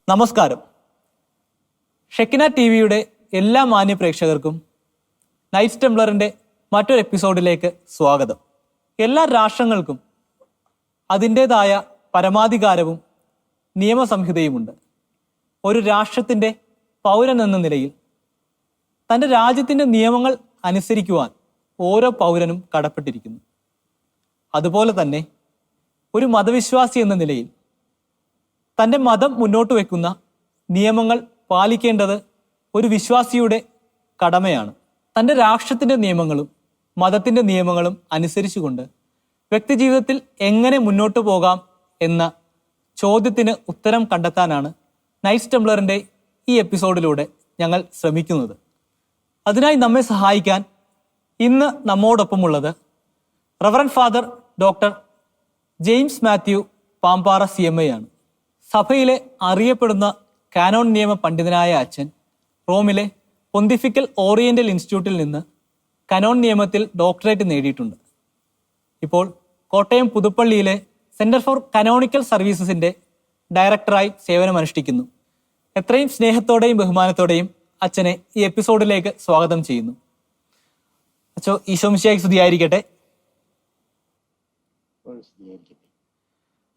നമസ്കാരം. Shekinah T വിയുടെ എല്ലാ മാന്യ പ്രേക്ഷകർക്കും നൈറ്റ്സ് ടെംപ്ലറിൻ്റെ മറ്റൊരു എപ്പിസോഡിലേക്ക് സ്വാഗതം. എല്ലാ രാഷ്ട്രങ്ങൾക്കും അതിൻ്റേതായ പരമാധികാരവും നിയമസംഹിതയുമുണ്ട്. ഒരു രാഷ്ട്രത്തിൻ്റെ പൗരൻ എന്ന നിലയിൽ തൻ്റെ രാജ്യത്തിൻ്റെ നിയമങ്ങൾ അനുസരിക്കുവാൻ ഓരോ പൗരനും കടപ്പെട്ടിരിക്കുന്നു. അതുപോലെ തന്നെ ഒരു മതവിശ്വാസി എന്ന നിലയിൽ തൻ്റെ മതം മുന്നോട്ട് വയ്ക്കുന്ന നിയമങ്ങൾ പാലിക്കേണ്ടത് ഒരു വിശ്വാസിയുടെ കടമയാണ്. തൻ്റെ രാഷ്ട്രത്തിൻ്റെ നിയമങ്ങളും മതത്തിൻ്റെ നിയമങ്ങളും അനുസരിച്ചുകൊണ്ട് വ്യക്തിജീവിതത്തിൽ എങ്ങനെ മുന്നോട്ട് പോകാം എന്ന ചോദ്യത്തിന് ഉത്തരം കണ്ടെത്താനാണ് നൈറ്റ്സ് ടെംപ്ലറിൻ്റെ ഈ എപ്പിസോഡിലൂടെ ഞങ്ങൾ ശ്രമിക്കുന്നത്. അതിനായി നമ്മെ സഹായിക്കാൻ ഇന്ന് നമ്മോടൊപ്പമുള്ളത് reverend father doctor James Mathew Pampara CMA ആണ്. സഭയിലെ അറിയപ്പെടുന്ന കാനോൺ നിയമ പണ്ഡിതനായ അച്ഛൻ റോമിലെ പൊന്തിഫിക്കൽ ഓറിയന്റൽ ഇൻസ്റ്റിറ്റ്യൂട്ടിൽ നിന്ന് കനോൺ നിയമത്തിൽ ഡോക്ടറേറ്റ് നേടിയിട്ടുണ്ട്. ഇപ്പോൾ കോട്ടയം പുതുപ്പള്ളിയിലെ സെന്റർ ഫോർ കനോണിക്കൽ സർവീസസിന്റെ ഡയറക്ടറായി സേവനമനുഷ്ഠിക്കുന്നു. എത്രയും സ്നേഹത്തോടെയും ബഹുമാനത്തോടെയും അച്ഛനെ ഈ എപ്പിസോഡിലേക്ക് സ്വാഗതം ചെയ്യുന്നു. അച്ഛോ, ഈശോ മിശിഹായ്ക്ക് സ്തുതിയായിരിക്കട്ടെ.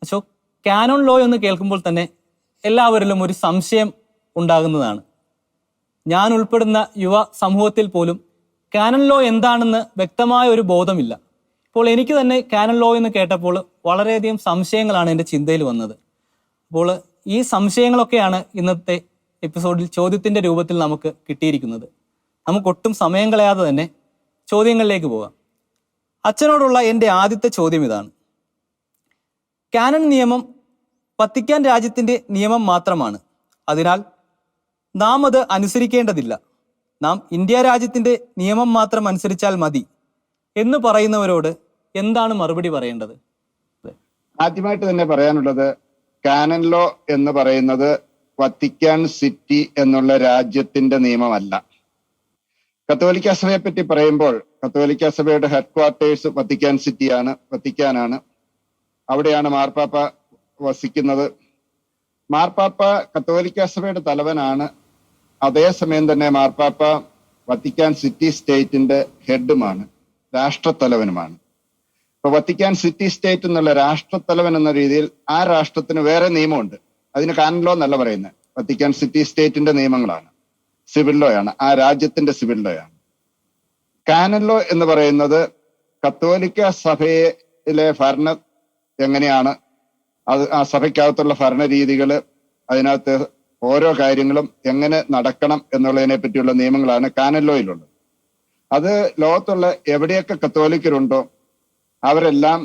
അച്ഛോ, കാനോൺ ലോ എന്ന് കേൾക്കുമ്പോൾ തന്നെ എല്ലാവരിലും ഒരു സംശയം ഉണ്ടാകുന്നതാണ്. ഞാൻ ഉൾപ്പെടുന്ന യുവ സമൂഹത്തിൽ പോലും കാനോൺ ലോ എന്താണെന്ന് വ്യക്തമായ ഒരു ബോധമില്ല. ഇപ്പോൾ എനിക്ക് തന്നെ കാനോൺ ലോ എന്ന് കേട്ടപ്പോൾ വളരെയധികം സംശയങ്ങളാണ് എൻ്റെ ചിന്തയിൽ വന്നത്. അപ്പോൾ ഈ സംശയങ്ങളൊക്കെയാണ് ഇന്നത്തെ എപ്പിസോഡിൽ ചോദ്യത്തിൻ്റെ രൂപത്തിൽ നമുക്ക് കിട്ടിയിരിക്കുന്നത്. നമുക്കൊട്ടും സമയം കളയാതെ തന്നെ ചോദ്യങ്ങളിലേക്ക് പോകാം. അച്ഛനോടുള്ള എൻ്റെ ആദ്യത്തെ ചോദ്യം ഇതാണ്: കാനൺ നിയമം വത്തിക്കാൻ രാജ്യത്തിൻ്റെ നിയമം മാത്രമാണ്, അതിനാൽ നാം അത് അനുസരിക്കേണ്ടതില്ല, നാം ഇന്ത്യ രാജ്യത്തിൻ്റെ നിയമം മാത്രം അനുസരിച്ചാൽ മതി എന്ന് പറയുന്നവരോട് എന്താണ് മറുപടി പറയേണ്ടത്? ആദ്യമായിട്ട് തന്നെ പറയാനുള്ളത്, കാനൺ ലോ എന്ന് പറയുന്നത് വത്തിക്കാൻ സിറ്റി എന്നുള്ള രാജ്യത്തിന്റെ നിയമമല്ല. കത്തോലിക്ക സഭയെ പറ്റി പറയുമ്പോൾ കത്തോലിക്ക സഭയുടെ ഹെഡ് ക്വാർട്ടേഴ്സ് വത്തിക്കാൻ സിറ്റിയാണ്, വത്തിക്കാനാണ്. അവിടെയാണ് മാർപ്പാപ്പ വസിക്കുന്നത്. മാർപ്പാപ്പ കത്തോലിക്ക സഭയുടെ തലവനാണ്. അതേസമയം തന്നെ മാർപ്പാപ്പ വത്തിക്കാൻ സിറ്റി സ്റ്റേറ്റിന്റെ ഹെഡുമാണ്, രാഷ്ട്രത്തലവനുമാണ്. ഇപ്പൊ വത്തിക്കാൻ സിറ്റി സ്റ്റേറ്റ് എന്നുള്ള രാഷ്ട്രത്തലവൻ എന്ന രീതിയിൽ ആ രാഷ്ട്രത്തിന് വേറെ നിയമമുണ്ട്. അതിന് കാനൺ ലോ എന്നല്ല പറയുന്നത്, വത്തിക്കാൻ സിറ്റി സ്റ്റേറ്റിന്റെ നിയമങ്ങളാണ്, സിവിൽ ലോ ആണ്, ആ രാജ്യത്തിന്റെ സിവിൽ ലോ ആണ്. കാനൺ ലോ എന്ന് പറയുന്നത് കത്തോലിക്ക സഭയിലെ ഭരണം എങ്ങനെയാണ്, അത് ആ സഭയ്ക്കകത്തുള്ള ഭരണരീതികള്, അതിനകത്ത് ഓരോ കാര്യങ്ങളും എങ്ങനെ നടക്കണം എന്നുള്ളതിനെ പറ്റിയുള്ള നിയമങ്ങളാണ് കാനൺ ലോയിലുള്ളത്. അത് ലോകത്തുള്ള എവിടെയൊക്കെ കത്തോലിക്കരുണ്ടോ അവരെല്ലാം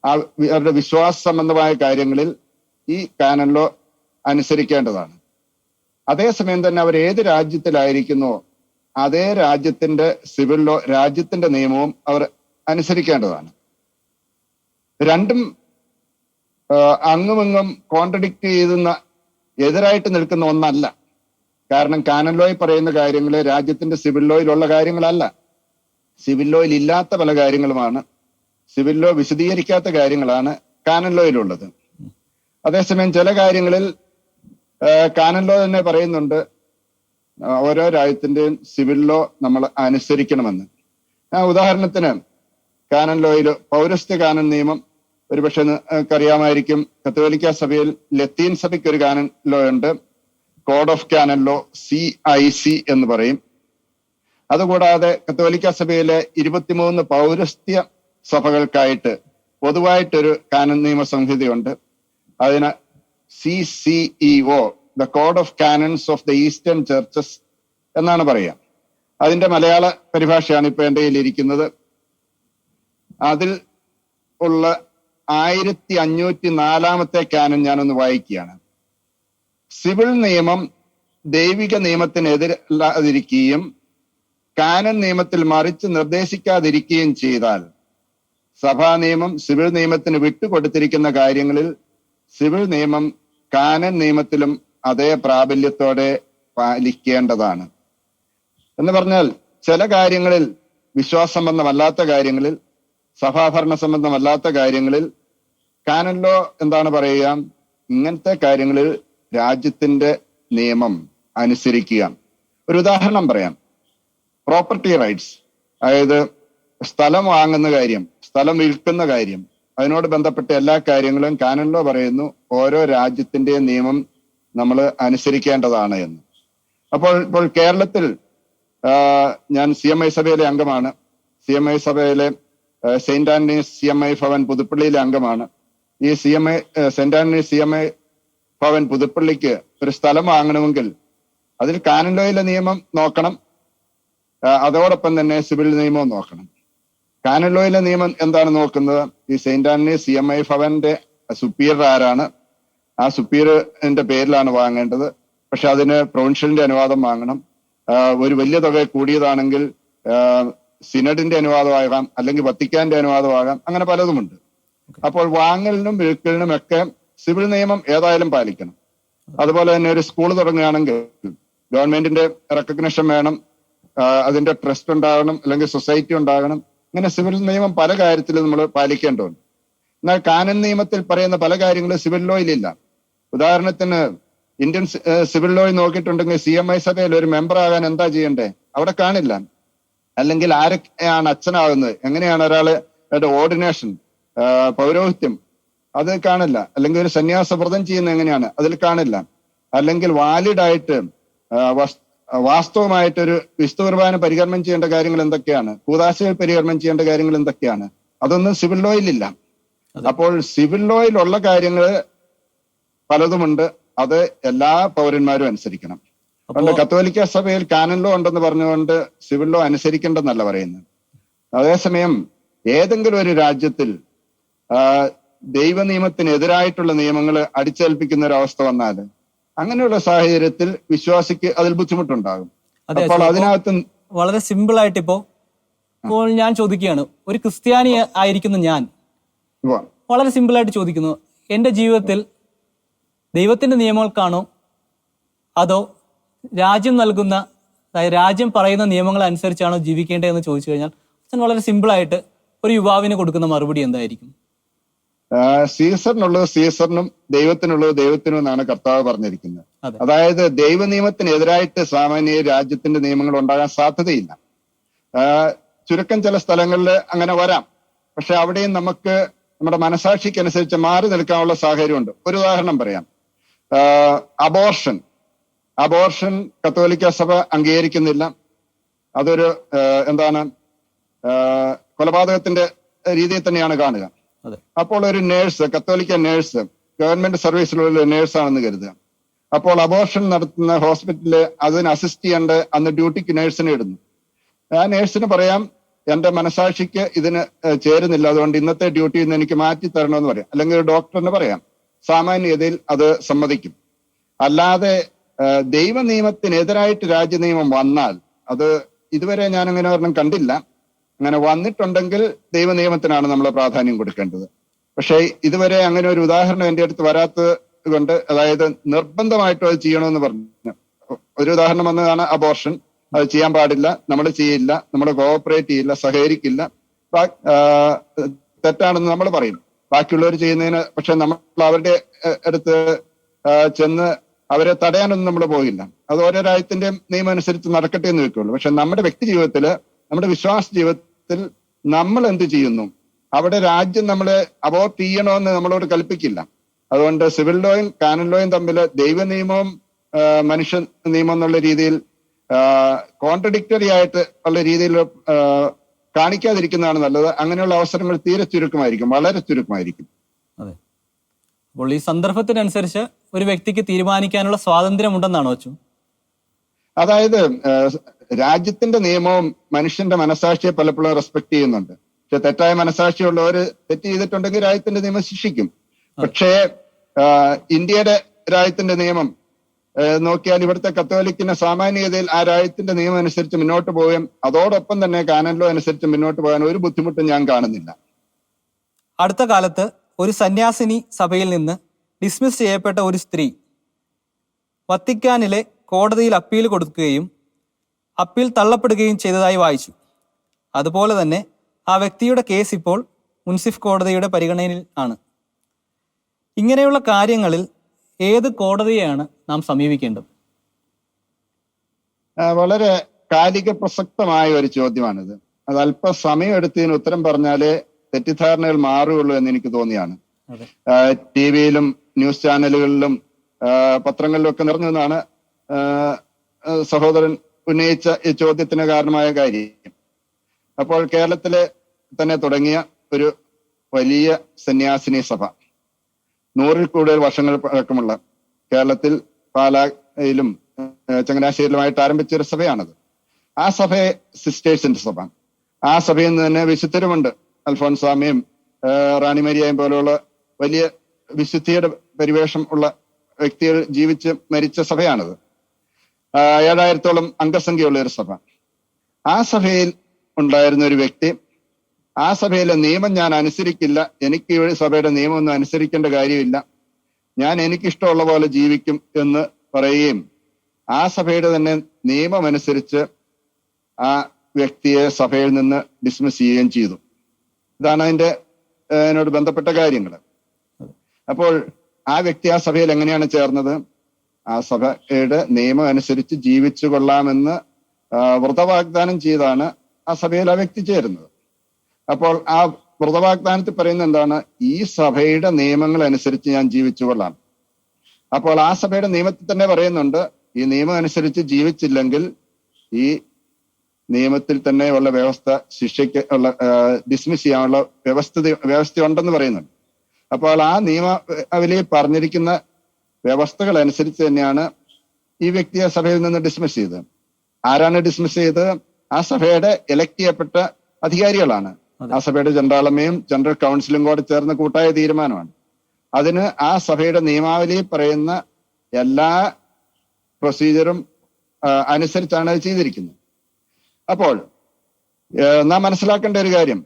അവരുടെ വിശ്വാസ സംബന്ധമായ കാര്യങ്ങളിൽ ഈ കാനൺ ലോ അനുസരിക്കേണ്ടതാണ്. അതേസമയം തന്നെ അവർ ഏത് രാജ്യത്തിലായിരിക്കുന്നോ അതേ രാജ്യത്തിന്റെ സിവിൽ ലോ, രാജ്യത്തിന്റെ നിയമവും അവർ അനുസരിക്കേണ്ടതാണ്. രണ്ടും അങ്ങുമിങ്ങും കോൺട്രഡിക്ട് ചെയ്യുന്ന, എതിരായിട്ട് നിൽക്കുന്ന ഒന്നല്ല. കാരണം കാനൺ ലോയിൽ പറയുന്ന കാര്യങ്ങൾ രാജ്യത്തിന്റെ സിവിൽ ലോയിലുള്ള കാര്യങ്ങളല്ല, സിവിൽ ലോയിൽ ഇല്ലാത്ത പല കാര്യങ്ങളുമാണ്, സിവിൽ ലോ വിശദീകരിക്കാത്ത കാര്യങ്ങളാണ് കാനൺ ലോയിലുള്ളത്. അതേസമയം ചില കാര്യങ്ങളിൽ കാനൺ ലോ തന്നെ പറയുന്നുണ്ട് ഓരോ രാജ്യത്തിന്റെയും സിവിൽ ലോ നമ്മൾ അനുസരിക്കണമെന്ന്. ഉദാഹരണത്തിന് കാനൺ ലോയിൽ പൗരസ്ത്യ കാനൺ നിയമം ഒരുപക്ഷെ അറിയാമായിരിക്കും. കത്തോലിക്ക സഭയിൽ ലത്തീൻ സഭയ്ക്ക് ഒരു കാനൺ ലോ ഉണ്ട്, code of canon law, CIC എന്ന് പറയും. അതുകൂടാതെ കത്തോലിക്ക സഭയിലെ 23 പൗരസ്ത്യ സഭകൾക്കായിട്ട് പൊതുവായിട്ടൊരു കാനൺ നിയമ സംഹിതയുണ്ട്. അതിന് CCEO, the Code of Canons of the Eastern Churches എന്നാണ് പറയുക. അതിന്റെ മലയാള പരിഭാഷയാണ് ഇപ്പൊ എൻ്റെ കയ്യിലിരിക്കുന്നത്. അതിൽ ഉള്ള 1504 കാനൺ ഞാനൊന്ന് വായിക്കുകയാണ്. സിവിൽ നിയമം ദൈവിക നിയമത്തിനെതിരല്ലാതിരിക്കുകയും കാനൺ നിയമത്തിൽ മറിച്ച് നിർദ്ദേശിക്കാതിരിക്കുകയും ചെയ്താൽ സഭാ നിയമം സിവിൽ നിയമത്തിന് വിട്ടുകൊടുത്തിരിക്കുന്ന കാര്യങ്ങളിൽ സിവിൽ നിയമം കാനൺ നിയമത്തിലും അതേ പ്രാബല്യത്തോടെ പാലിക്കേണ്ടതാണ്. എന്ന് പറഞ്ഞാൽ ചില കാര്യങ്ങളിൽ, വിശ്വാസ സംബന്ധമല്ലാത്ത കാര്യങ്ങളിൽ, സഭാഭരണ സംബന്ധമല്ലാത്ത കാര്യങ്ങളിൽ കാനൺ ലോ എന്താണ് പറയുക, ഇങ്ങനത്തെ കാര്യങ്ങളിൽ രാജ്യത്തിന്റെ നിയമം അനുസരിക്കുക. ഒരു ഉദാഹരണം പറയാം. പ്രോപ്പർട്ടി റൈറ്റ്സ്, അതായത് സ്ഥലം വാങ്ങുന്ന കാര്യം, സ്ഥലം വിൽക്കുന്ന കാര്യം, അതിനോട് ബന്ധപ്പെട്ട എല്ലാ കാര്യങ്ങളും കാനൻ ലോ പറയുന്നു ഓരോ രാജ്യത്തിന്റെയും നിയമം നമ്മൾ അനുസരിക്കേണ്ടതാണ് എന്ന്. ഇപ്പോൾ കേരളത്തിൽ ഞാൻ CMI സഭയിലെ അംഗമാണ്. CMI സഭയിലെ സെയിന്റ് ആന്റണീസ് CMI ഭവൻ പുതുപ്പള്ളിയിലെ അംഗമാണ്. ഈ സെയിന്റ് ആന്റണീസ് CMI ഭവൻ പുതുപ്പള്ളിക്ക് ഒരു സ്ഥലം വാങ്ങണമെങ്കിൽ അതിൽ കാനൻ ലോയിലെ നിയമം നോക്കണം, അതോടൊപ്പം തന്നെ സിവിൽ നിയമവും നോക്കണം. കാനൻ ലോയിലെ നിയമം എന്താണ് നോക്കുന്നത്? ഈ സെയിന്റ് ആന്റണീസ് CMI ഭവന്റെ സുപ്പീരിയർ ആരാണ്, ആ സുപ്പീരിയറിന്റെ പേരിലാണ് വാങ്ങേണ്ടത്. പക്ഷെ അതിന് പ്രൊവിൻഷ്യലിന്റെ അനുവാദം വാങ്ങണം. ഒരു വലിയ തുക കൂടിയതാണെങ്കിൽ സിനഡിന്റെ അനുവാദമാകാം, അല്ലെങ്കിൽ വത്തിക്കാന്റെ അനുവാദമാകാം, അങ്ങനെ പലതുമുണ്ട്. അപ്പോൾ വാങ്ങലിനും വിൽക്കലിനും ഒക്കെ സിവിൽ നിയമം ഏതായാലും പാലിക്കണം. അതുപോലെ തന്നെ ഒരു സ്കൂൾ തുടങ്ങുകയാണെങ്കിൽ ഗവൺമെന്റിന്റെ റെക്കഗ്നിഷൻ വേണം, അതിന്റെ ട്രസ്റ്റ് ഉണ്ടാകണം, അല്ലെങ്കിൽ സൊസൈറ്റി ഉണ്ടാകണം. ഇങ്ങനെ സിവിൽ നിയമം പല കാര്യത്തിലും നമ്മൾ പാലിക്കേണ്ടതുണ്ട്. എന്നാൽ കാനൻ നിയമത്തിൽ പറയുന്ന പല കാര്യങ്ങളും സിവിൽ ലോയിലില്ല. ഉദാഹരണത്തിന് ഇന്ത്യൻ സിവിൽ ലോയിൽ നോക്കിയിട്ടുണ്ടെങ്കിൽ CMI സഭയിൽ ഒരു മെമ്പർ ആകാൻ എന്താ ചെയ്യണ്ടേ? അവിടെ കാണില്ല. അല്ലെങ്കിൽ ആരൊക്കെയാണ് അച്ഛനാകുന്നത്, എങ്ങനെയാണ് ഒരാളുടെ ഓർഡിനേഷൻ, പൗരോഹിത്യം, അത് കാണില്ല. അല്ലെങ്കിൽ ഒരു സന്യാസ വ്രതം ചെയ്യുന്നത് എങ്ങനെയാണ്, അതിൽ കാണില്ല. അല്ലെങ്കിൽ വാലിഡായിട്ട് വാസ്തവമായിട്ടൊരു വിശുദ്ധ കുർബാന പരികർമ്മം ചെയ്യേണ്ട കാര്യങ്ങൾ എന്തൊക്കെയാണ്, കൂദാശകൾ പരികർമ്മം ചെയ്യേണ്ട കാര്യങ്ങൾ എന്തൊക്കെയാണ്, അതൊന്നും സിവിൽ ലോയിലില്ല. അപ്പോൾ സിവിൽ ലോയിലുള്ള കാര്യങ്ങൾ പലതുമുണ്ട്, അത് എല്ലാ പൗരന്മാരും അനുസരിക്കണം. അതുകൊണ്ട് കത്തോലിക്ക സഭയിൽ കാനൻ ലോ ഉണ്ടെന്ന് പറഞ്ഞുകൊണ്ട് സിവിൽ ലോ അനുസരിക്കേണ്ടെന്നല്ല പറയുന്നത്. അതേസമയം ഏതെങ്കിലും ഒരു രാജ്യത്തിൽ ദൈവ നിയമത്തിനെതിരായിട്ടുള്ള നിയമങ്ങൾ അടിച്ചേൽപ്പിക്കുന്ന ഒരു അവസ്ഥ വന്നാൽ അങ്ങനെയുള്ള സാഹചര്യത്തിൽ വിശ്വാസിക്ക് അതിൽ ബുദ്ധിമുട്ടുണ്ടാകും. അപ്പോൾ അതിനകത്ത് വളരെ സിമ്പിൾ ആയിട്ട് ഇപ്പോൾ ഞാൻ ചോദിക്കുകയാണ്, ഒരു ക്രിസ്ത്യാനി ആയിരിക്കുന്ന ഞാൻ വളരെ സിമ്പിൾ ആയിട്ട് ചോദിക്കുന്നു, എന്റെ ജീവിതത്തിൽ ദൈവത്തിന്റെ നിയമങ്ങൾക്കാണോ അതോ രാജ്യം നൽകുന്ന, അതായത് രാജ്യം പറയുന്ന നിയമങ്ങൾ അനുസരിച്ചാണോ ജീവിക്കേണ്ടതെന്ന് ചോദിച്ചു കഴിഞ്ഞാൽ അച്ഛൻ വളരെ സിമ്പിളായിട്ട് ഒരു യുവാവിന് കൊടുക്കുന്ന മറുപടി എന്തായിരിക്കും? സീസറിനുള്ളത് സീസറിനും ദൈവത്തിനുള്ളത് ദൈവത്തിനും എന്നാണ് കർത്താവ് പറഞ്ഞിരിക്കുന്നത്. അതായത് ദൈവ നിയമത്തിനെതിരായിട്ട് സാമാന്യ രാജ്യത്തിന്റെ നിയമങ്ങൾ ഉണ്ടാകാൻ സാധ്യതയില്ല. ചുരുക്കം ചില സ്ഥലങ്ങളിൽ അങ്ങനെ വരാം. പക്ഷെ അവിടെയും നമുക്ക് നമ്മുടെ മനസാക്ഷിക്കനുസരിച്ച് മാറി നിൽക്കാനുള്ള സാഹചര്യമുണ്ട്. ഒരു ഉദാഹരണം പറയാം. അബോർഷൻ കത്തോലിക്ക സഭ അംഗീകരിക്കുന്നില്ല. അതൊരു കൊലപാതകത്തിന്റെ രീതിയിൽ തന്നെയാണ് കാണുക. അപ്പോൾ ഒരു നേഴ്സ്, കത്തോലിക്ക നേഴ്സ്, ഗവൺമെന്റ് സർവീസിലുള്ള നേഴ്സാണെന്ന് കരുതുക. അപ്പോൾ അബോർഷൻ നടത്തുന്ന ഹോസ്പിറ്റലിൽ അതിന് അസിസ്റ്റ് ചെയ്യേണ്ട അന്ന് ഡ്യൂട്ടിക്ക് നേഴ്സിനെ ഇടുന്നു. ആ നേഴ്സിന് പറയാം, എന്റെ മനസാക്ഷിക്ക് ഇതിന് ചേരുന്നില്ല, അതുകൊണ്ട് ഇന്നത്തെ ഡ്യൂട്ടിയിൽ നിന്ന് എനിക്ക് മാറ്റി തരണമെന്ന് പറയാം. അല്ലെങ്കിൽ ഒരു ഡോക്ടറിന് പറയാം. സാമാന്യതയിൽ അത് സമ്മതിക്കും. അല്ലാതെ ദൈവ നിയമത്തിനെതിരായിട്ട് രാജ്യ നിയമം വന്നാൽ, അത് ഇതുവരെ ഞാൻ അങ്ങനെ ഒരെണ്ണം കണ്ടില്ല. അങ്ങനെ വന്നിട്ടുണ്ടെങ്കിൽ ദൈവ നിയമത്തിനാണ് നമ്മൾ പ്രാധാന്യം കൊടുക്കേണ്ടത്. പക്ഷേ ഇതുവരെ അങ്ങനെ ഒരു ഉദാഹരണം എൻ്റെ അടുത്ത് വരാത്തത് കൊണ്ട്, അതായത് നിർബന്ധമായിട്ടും അത് ചെയ്യണമെന്ന് പറഞ്ഞു. ഒരു ഉദാഹരണം വന്നതാണ് അബോർഷൻ. അത് ചെയ്യാൻ പാടില്ല, നമ്മൾ ചെയ്യില്ല, നമ്മൾ കോഓപ്പറേറ്റ് ചെയ്യില്ല, സഹകരിക്കില്ല, തെറ്റാണെന്ന് നമ്മൾ പറയും. ബാക്കിയുള്ളവർ ചെയ്യുന്നതിന് പക്ഷെ നമ്മൾ അവരുടെ അടുത്ത് ചെന്ന് അവരെ തടയാനൊന്നും നമ്മൾ പോകില്ല. അത് ഓരോ രാജ്യത്തിന്റെ നിയമം അനുസരിച്ച് നടക്കട്ടെ എന്ന് വെക്കുള്ളൂ. പക്ഷെ നമ്മുടെ വ്യക്തി ജീവിതത്തിൽ, നമ്മുടെ വിശ്വാസ ജീവിതത്തിൽ നമ്മൾ എന്ത് ചെയ്യുന്നു, അവിടെ രാജ്യം നമ്മളെ അബോർട്ട് ചെയ്യണമെന്ന് നമ്മളോട് കൽപ്പിക്കില്ല. അതുകൊണ്ട് സിവിൽ ലോയും കാനൻ ലോയും തമ്മിൽ ദൈവ നിയമവും മനുഷ്യ നിയമം എന്നുള്ള രീതിയിൽ കോൺട്രഡിക്ടറി ആയിട്ട് ഉള്ള രീതിയിൽ കാണിക്കാതിരിക്കുന്നതാണ് നല്ലത്. അങ്ങനെയുള്ള അവസരങ്ങൾ തീരെ ചുരുക്കമായിരിക്കും, വളരെ ചുരുക്കമായിരിക്കും. അതെ. അപ്പോൾ ഈ സന്ദർഭത്തിനനുസരിച്ച് ഒരു വ്യക്തിക്ക് തീരുമാനിക്കാനുള്ള സ്വാതന്ത്ര്യമുണ്ടെന്നാണോ അച്ചു? അതായത് രാജ്യത്തിന്റെ നിയമവും മനുഷ്യന്റെ മനസാക്ഷിയെ പലപ്പോഴും റെസ്പെക്ട് ചെയ്യുന്നുണ്ട്. പക്ഷെ തെറ്റായ മനസാക്ഷിയുള്ളവർ തെറ്റ് ചെയ്തിട്ടുണ്ടെങ്കിൽ രാജ്യത്തിന്റെ നിയമം ശിക്ഷിക്കും. പക്ഷേ ഇന്ത്യയുടെ രാജ്യത്തിന്റെ നിയമം നോക്കിയാൽ ഇവിടുത്തെ കത്തോലിക്കിന് സാമാന്യതയിൽ ആ രാജ്യത്തിന്റെ നിയമം അനുസരിച്ച് മുന്നോട്ട് പോവുകയും അതോടൊപ്പം തന്നെ കാനൻ ലോ അനുസരിച്ച് മുന്നോട്ട് പോകാൻ ഒരു ബുദ്ധിമുട്ടും ഞാൻ കാണുന്നില്ല. അടുത്ത കാലത്ത് ഒരു സന്യാസിനി സഭയിൽ നിന്ന് ഡിസ്മിസ് ചെയ്യപ്പെട്ട ഒരു സ്ത്രീ വത്തിക്കാനിലെ കോടതിയിൽ അപ്പീൽ കൊടുക്കുകയും അപ്പീൽ തള്ളപ്പെടുകയും ചെയ്തതായി വായിച്ചു. അതുപോലെ തന്നെ ആ വ്യക്തിയുടെ കേസ് ഇപ്പോൾ മുൻസിഫ് കോടതിയുടെ പരിഗണനയിൽ ആണ്. ഇങ്ങനെയുള്ള കാര്യങ്ങളിൽ ഏത് കോടതിയെയാണ് നാം സമീപിക്കേണ്ടത്? വളരെ കാലിക പ്രസക്തമായ ഒരു ചോദ്യമാണിത്. അത് അല്പം സമയം എടുത്തതിന് ഉത്തരം പറഞ്ഞാലേ തെറ്റിദ്ധാരണകൾ മാറുകയുള്ളൂ എന്ന് എനിക്ക് തോന്നിയാണ്. ടി വിയിലും ന്യൂസ് ചാനലുകളിലും പത്രങ്ങളിലും ഒക്കെ നിറഞ്ഞു നിന്നാണ് സഹോദരൻ ഉന്നയിച്ച ഈ ചോദ്യത്തിന് കാരണമായ കാര്യം. അപ്പോൾ കേരളത്തിലെ തന്നെ തുടങ്ങിയ ഒരു വലിയ സന്യാസിനി സഭ, 100-ൽ കൂടുതൽ വർഷങ്ങൾ പഴക്കമുള്ള, കേരളത്തിൽ പാലായിലും ചങ്ങനാശ്ശേരിയിലുമായിട്ട് ആരംഭിച്ചൊരു സഭയാണത്. ആ സഭയെ സിസ്റ്റേഴ്സിന്റെ സഭ. ആ സഭയിൽ നിന്ന് തന്നെ വിശുദ്ധരുമുണ്ട്. അൽഫോൻസാമയും റാണി മരിയയും പോലെയുള്ള വലിയ വിശുദ്ധിയുടെ പരിവേഷം ഉള്ള വ്യക്തികൾ ജീവിച്ച് മരിച്ച സഭയാണത്. 7000-ഓളം അംഗസംഖ്യയുള്ള ഒരു സഭ. ആ സഭയിൽ ഉണ്ടായിരുന്ന ഒരു വ്യക്തി, ആ സഭയിലെ നിയമം ഞാൻ അനുസരിക്കില്ല, എനിക്ക് ഈ സഭയുടെ നിയമമൊന്നും അനുസരിക്കേണ്ട കാര്യമില്ല, ഞാൻ എനിക്കിഷ്ടമുള്ള പോലെ ജീവിക്കും എന്ന് പറയുകയും ആ സഭയുടെ തന്നെ നിയമം അനുസരിച്ച് ആ വ്യക്തിയെ സഭയിൽ നിന്ന് ഡിസ്മിസ് ചെയ്യുകയും ചെയ്തു. ഇതാണ് അതിനോട് ബന്ധപ്പെട്ട കാര്യങ്ങൾ. അപ്പോൾ ആ വ്യക്തി ആ സഭയിൽ എങ്ങനെയാണ് ചേർന്നത്? ആ സഭയുടെ നിയമം അനുസരിച്ച് ജീവിച്ചു കൊള്ളാമെന്ന് വ്രതവാഗ്ദാനം ചെയ്താണ് ആ സഭയിൽ ആ വ്യക്തി ചേരുന്നത്. അപ്പോൾ ആ വ്രതവാഗ്ദാനത്തിൽ പറയുന്നത് എന്താണ്? ഈ സഭയുടെ നിയമങ്ങൾ അനുസരിച്ച് ഞാൻ ജീവിച്ചു കൊള്ളാം. അപ്പോൾ ആ സഭയുടെ നിയമത്തിൽ തന്നെ പറയുന്നുണ്ട്, ഈ നിയമം അനുസരിച്ച് ജീവിച്ചില്ലെങ്കിൽ ഈ നിയമത്തിൽ തന്നെ ഉള്ള വ്യവസ്ഥ, ശിക്ഷയ്ക്ക് ഉള്ള ഡിസ്മിസ് ചെയ്യാനുള്ള വ്യവസ്ഥ ഉണ്ടെന്ന് പറയുന്നുണ്ട്. അപ്പോൾ ആ നിയമാവലിയിൽ പറഞ്ഞിരിക്കുന്ന വ്യവസ്ഥകൾ അനുസരിച്ച് തന്നെയാണ് ഈ വ്യക്തിയെ സഭയിൽ നിന്ന് ഡിസ്മിസ് ചെയ്തത്. ആരാണ് ഡിസ്മിസ് ചെയ്തത്? ആ സഭയുടെ എലക്ട് ചെയ്യപ്പെട്ട അധികാരികളാണ്. ആ സഭയുടെ ജനറാളമ്മയും ജനറൽ കൗൺസിലും കൂടെ ചേർന്ന കൂട്ടായ തീരുമാനമാണ്. അതിന് ആ സഭയുടെ നിയമാവലിയിൽ പറയുന്ന എല്ലാ പ്രൊസീജിയറും അനുസരിച്ചാണ് അത് ചെയ്തിരിക്കുന്നത്. അപ്പോൾ നാം മനസ്സിലാക്കേണ്ട ഒരു കാര്യം,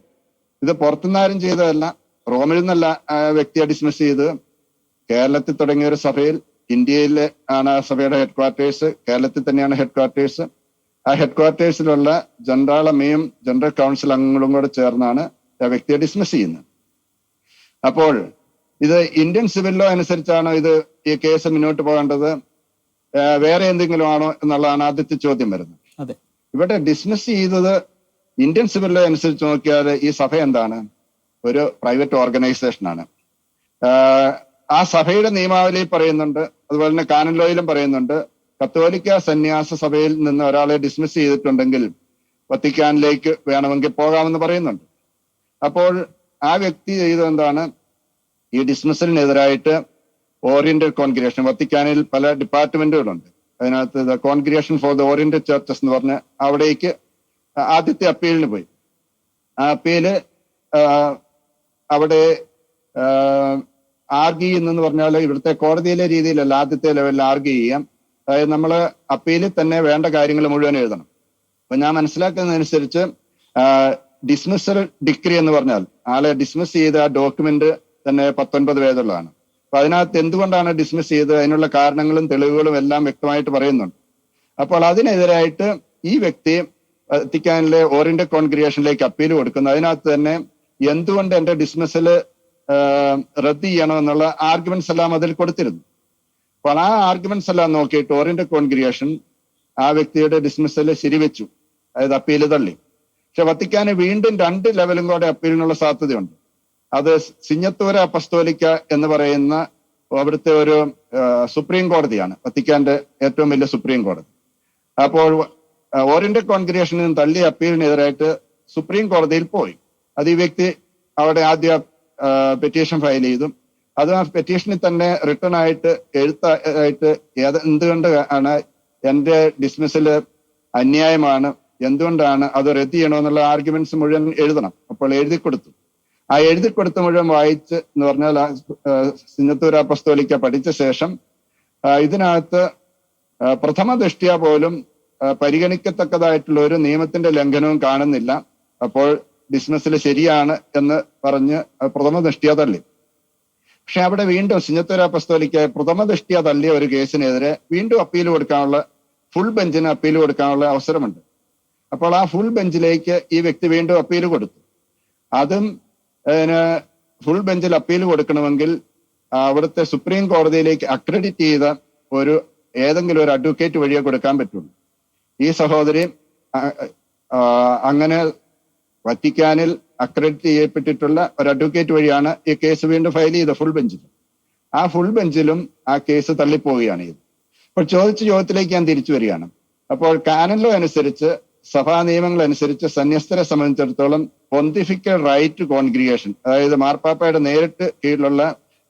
ഇത് പുറത്തുനിന്നാരും ചെയ്തതല്ല, റോമിൽ നിന്നല്ല വ്യക്തിയെ ഡിസ്മിസ് ചെയ്ത്. കേരളത്തിൽ തുടങ്ങിയ ഒരു സഭയിൽ, ഇന്ത്യയിലെ ആണ് ആ സഭയുടെ ഹെഡ് ക്വാർട്ടേഴ്സ്, കേരളത്തിൽ തന്നെയാണ് ഹെഡ് ക്വാർട്ടേഴ്സ്. ആ ഹെഡ് ക്വാർട്ടേഴ്സിലുള്ള ജനറാളമ്മയും ജനറൽ കൗൺസിൽ അംഗങ്ങളും കൂടെ ചേർന്നാണ് ആ വ്യക്തിയെ ഡിസ്മിസ് ചെയ്യുന്നത്. അപ്പോൾ ഇത് ഇന്ത്യൻ സിവിൽ ലോ അനുസരിച്ചാണോ ഈ കേസ് മുന്നോട്ട് പോകേണ്ടത്, വേറെ എന്തെങ്കിലും ആണോ എന്നുള്ളതാണ് ആദ്യത്തെ ചോദ്യം വരുന്നത്. ഇവിടെ ഡിസ്മിസ് ചെയ്തത് ഇന്ത്യൻ സിവിൽ ലോ അനുസരിച്ച് നോക്കിയാൽ ഈ സഭ എന്താണ്? ഒരു പ്രൈവറ്റ് ഓർഗനൈസേഷനാണ്. ആ സഭയുടെ നിയമാവലിയിൽ പറയുന്നുണ്ട്, അതുപോലെ തന്നെ കാനൻ ലോയിലും പറയുന്നുണ്ട്, കത്തോലിക്ക സന്യാസ സഭയിൽ നിന്ന് ഒരാളെ ഡിസ്മിസ് ചെയ്തിട്ടുണ്ടെങ്കിൽ വത്തിക്കാനിലേക്ക് വേണമെങ്കിൽ പോകാമെന്ന് പറയുന്നുണ്ട്. അപ്പോൾ ആ വ്യക്തി ചെയ്തത് എന്താണ്? ഈ ഡിസ്മിസലിനെതിരായിട്ട് ഓറിയന്റൽ കോൺഗ്രിഗേഷൻ, വത്തിക്കാനിൽ പല ഡിപ്പാർട്ട്മെന്റുകളുണ്ട്, അതിനകത്ത് the congregation for the oriental churches എന്ന് പറഞ്ഞ് അവിടേക്ക് ആദ്യത്തെ അപ്പീലിന് പോയി. ആ അപ്പീല് അവിടെ ആർഗ്യൂ ചെയ്യുന്നെന്ന് പറഞ്ഞാൽ ഇവിടുത്തെ കോടതിയിലെ രീതിയിലല്ല, ആദ്യത്തെ ലെവലിൽ ആർഗ്യൂ ചെയ്യാം. അതായത് നമ്മൾ അപ്പീലിൽ തന്നെ വേണ്ട കാര്യങ്ങൾ മുഴുവൻ എഴുതണം. അപ്പൊ ഞാൻ മനസ്സിലാക്കുന്നതനുസരിച്ച് ഡിസ്മിസൽ ഡിഗ്രി എന്ന് പറഞ്ഞാൽ ആളെ ഡിസ്മിസ് ചെയ്ത ആ ഡോക്യുമെന്റ് തന്നെ 19 പേജുള്ളതാണ്. അപ്പൊ അതിനകത്ത് എന്തുകൊണ്ടാണ് ഡിസ്മിസ് ചെയ്തത്, അതിനുള്ള കാരണങ്ങളും തെളിവുകളും എല്ലാം വ്യക്തമായിട്ട് പറയുന്നുണ്ട്. അപ്പോൾ അതിനെതിരായിട്ട് ഈ വ്യക്തി വത്തിക്കാനിലെ ഓറിയന്റൽ കോൺഗ്രിഗേഷനിലേക്ക് അപ്പീൽ കൊടുക്കുന്നു. അതിനകത്ത് തന്നെ എന്തുകൊണ്ട് എന്റെ ഡിസ്മിസല് റദ്ദ് ചെയ്യണമെന്നുള്ള ആർഗ്യുമെന്റ്സ് എല്ലാം അതിൽ കൊടുത്തിരുന്നു. അപ്പോൾ ആ ആർഗ്യുമെന്റ്സ് എല്ലാം നോക്കിയിട്ട് ഓറിയന്റൽ കോൺഗ്രിഗേഷൻ ആ വ്യക്തിയുടെ ഡിസ്മിസല് ശരിവെച്ചു, അതായത് അപ്പീല് തള്ളി. പക്ഷെ വത്തിക്കാന് വീണ്ടും 2 ലെവലും കൂടെ അപ്പീലിനുള്ള സാധ്യതയുണ്ട്. അത് സിഞ്ഞത്തൂര അപ്പസ്തോലിക്ക എന്ന് പറയുന്ന അവിടുത്തെ ഒരു സുപ്രീം കോടതിയാണ്, വത്തിക്കാന്റെ ഏറ്റവും വലിയ സുപ്രീം കോടതി. അപ്പോൾ ഓറിയന്റൽ കോൺഗ്രിഗേഷനിൽ നിന്ന് തള്ളിയ അപ്പീലിനെതിരായിട്ട് സുപ്രീം കോടതിയിൽ പോയി. അത് ഈ വ്യക്തി അവിടെ ആദ്യം പെറ്റീഷൻ ഫയൽ ചെയ്തു. അത് ആ പെറ്റീഷനിൽ തന്നെ റിട്ടേൺ ആയിട്ട് എഴുത്തായിട്ട് എന്തുകൊണ്ട് ആണ് എന്റെ ഡിസ്മിസല് അന്യായമാണ്, എന്തുകൊണ്ടാണ് അത് റദ്ദ് ചെയ്യണമെന്നുള്ള ആർഗ്യുമെന്റ്സ് മുഴുവൻ എഴുതണം. അപ്പോൾ എഴുതി കൊടുത്തു. ആ എഴുതി കൊടുത്ത് മുഴുവൻ വായിച്ച് എന്ന് പറഞ്ഞാൽ സിഞ്ഞത്തൂര അപ്പസ്തോലിക്ക പഠിച്ച ശേഷം ഇതിനകത്ത് പ്രഥമ ദൃഷ്ട്യാ പോലും പരിഗണിക്കത്തക്കതായിട്ടുള്ള ഒരു നിയമത്തിന്റെ ലംഘനവും കാണുന്നില്ല. അപ്പോൾ ഡിസ്മിസൽ ശരിയാണ് എന്ന് പറഞ്ഞ് പ്രഥമ ദൃഷ്ട്യാ തള്ളി. പക്ഷെ അവിടെ വീണ്ടും സിഞ്ഞത്തൂര അപ്പസ്തോലിക്ക പ്രഥമ ദൃഷ്ട്യാ തള്ളിയ ഒരു കേസിനെതിരെ വീണ്ടും അപ്പീൽ കൊടുക്കാനുള്ള, ഫുൾ ബെഞ്ചിന് അപ്പീൽ കൊടുക്കാനുള്ള അവസരമുണ്ട്. അപ്പോൾ ആ ഫുൾ ബെഞ്ചിലേക്ക് ഈ വ്യക്തി വീണ്ടും അപ്പീൽ കൊടുത്തു. അതും ഫുൾ ബെഞ്ചിൽ അപ്പീൽ കൊടുക്കണമെങ്കിൽ അവിടുത്തെ സുപ്രീം കോടതിയിലേക്ക് അക്രഡിറ്റ് ചെയ്ത ഒരു ഏതെങ്കിലും ഒരു അഡ്വക്കേറ്റ് വഴിയെ കൊടുക്കാൻ പറ്റുള്ളൂ. ഈ സഹോദരി അങ്ങനെ വത്തിക്കാനിൽ അക്രഡിറ്റ് ചെയ്യപ്പെട്ടിട്ടുള്ള ഒരു അഡ്വക്കേറ്റ് വഴിയാണ് ഈ കേസ് വീണ്ടും ഫയൽ ചെയ്ത ഫുൾ ബെഞ്ചിൽ. ആ ഫുൾ ബെഞ്ചിലും ആ കേസ് തള്ളിപ്പോവുകയാണ് ഇത്. അപ്പോൾ ചോദിച്ച ചോദ്യത്തിലേക്ക് ഞാൻ തിരിച്ചു വരികയാണ്. അപ്പോൾ കാനൻ ലോ അനുസരിച്ച്, സഭാ നിയമങ്ങൾ അനുസരിച്ച് സന്യസ്തരെ സംബന്ധിച്ചിടത്തോളം പൊന്തിഫിക്കൽ റൈറ്റ് കോൺഗ്രിഗേഷൻ, അതായത് മാർപ്പാപ്പയുടെ നേരിട്ട് കീഴിലുള്ള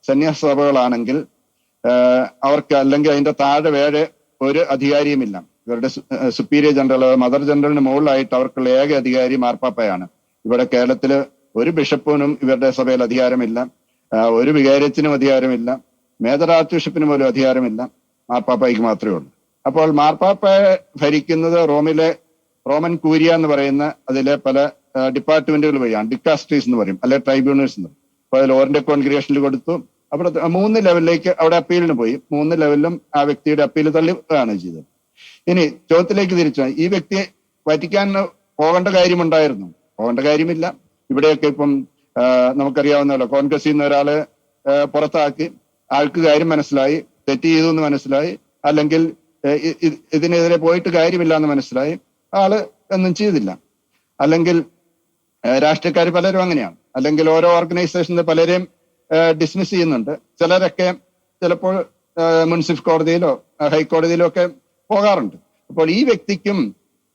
സന്യാസ സഭകളാണെങ്കിൽ അവർക്ക്, അല്ലെങ്കിൽ അതിന്റെ താഴെ വേറെ ഒരു അധികാരിയുമില്ല. ഇവരുടെ സുപ്പീരിയർ ജനറൽ, മദർ ജനറലിന് മുകളിലായിട്ട് അവർക്കുള്ള ഏക അധികാരി മാർപ്പാപ്പയാണ്. ഇവിടെ കേരളത്തില് ഒരു ബിഷപ്പിനും ഇവരുടെ സഭയിൽ അധികാരമില്ല, ഒരു വികാരിയത്തിനും അധികാരമില്ല, മേജർ ആർച്ച് ബിഷപ്പിന് പോലും അധികാരമില്ല, മാർപ്പാപ്പയ്ക്ക് മാത്രമേ ഉള്ളൂ. അപ്പോൾ മാർപ്പാപ്പയെ ഭരിക്കുന്നത് റോമൻ കൂരിയ എന്ന് പറയുന്ന അതിലെ പല ഡിപ്പാർട്ട്മെന്റുകൾ വഴിയാണ്. ഡിക്കാസ്ട്രീസ് എന്ന് പറയും, അല്ലെ ട്രൈബ്യൂണൽസ് എന്ന് പറയും. അപ്പൊ അതിൽ ഓറിന്റെ കോൺഗ്രിഗേഷനിൽ കൊടുത്തു. അവിടെ 3 ലെവലിലേക്ക് അവിടെ അപ്പീലിന് പോയി. 3 ലെവലിലും ആ വ്യക്തിയുടെ അപ്പീൽ തള്ളുകയാണ് ചെയ്തത്. ഇനി ചോദ്യത്തിലേക്ക് തിരിച്ചു, ഈ വ്യക്തിയെ വറ്റിക്കാന് പോകേണ്ട കാര്യമുണ്ടായിരുന്നു? പോകേണ്ട കാര്യമില്ല. ഇവിടെയൊക്കെ ഇപ്പം നമുക്കറിയാവുന്നല്ലോ, കോൺഗ്രസിൽ നിന്ന് ഒരാളെ പുറത്താക്കി, ആൾക്ക് കാര്യം മനസ്സിലായി, തെറ്റ് ചെയ്തു എന്ന് മനസ്സിലായി, അല്ലെങ്കിൽ ഇതിനെതിരെ പോയിട്ട് കാര്യമില്ല എന്ന് മനസ്സിലായി, ആള് ഒന്നും ചെയ്തില്ല. അല്ലെങ്കിൽ രാഷ്ട്രീയക്കാർ പലരും അങ്ങനെയാണ്. അല്ലെങ്കിൽ ഓരോ ഓർഗനൈസേഷനിൽ പലരെയും ഡിസ്മിസ് ചെയ്യുന്നുണ്ട്. ചിലരൊക്കെ ചിലപ്പോൾ മുനിസിപ്പൽ കോടതിയിലോ ഹൈക്കോടതിയിലോ ഒക്കെ പോകാറുണ്ട്. അപ്പോൾ ഈ വ്യക്തിക്കും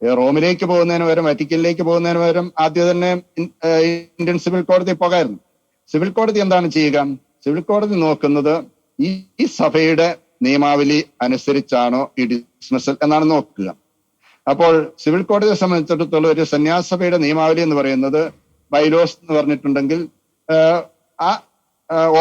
റോമിലേക്ക് പോകുന്നതിന് പകരം, വറ്റിക്കനിലേക്ക് പോകുന്നതിന് പകരം ആദ്യം തന്നെ ഇന്ത്യൻ സിവിൽ കോടതി പോകായിരുന്നു. സിവിൽ കോടതി എന്താണ് ചെയ്യുക? സിവിൽ കോടതി നോക്കുന്നത് ഈ സഭയുടെ നിയമാവലി അനുസരിച്ചാണോ ഈ ഡിസ്മിസൽ എന്നാണ് നോക്കുക. അപ്പോൾ സിവിൽ കോടതിയെ സംബന്ധിച്ചിടത്തോളം ഒരു സന്യാസഭയുടെ നിയമാവലി എന്ന് പറയുന്നത് ബൈലോസ് എന്ന് പറഞ്ഞിട്ടുണ്ടെങ്കിൽ ആ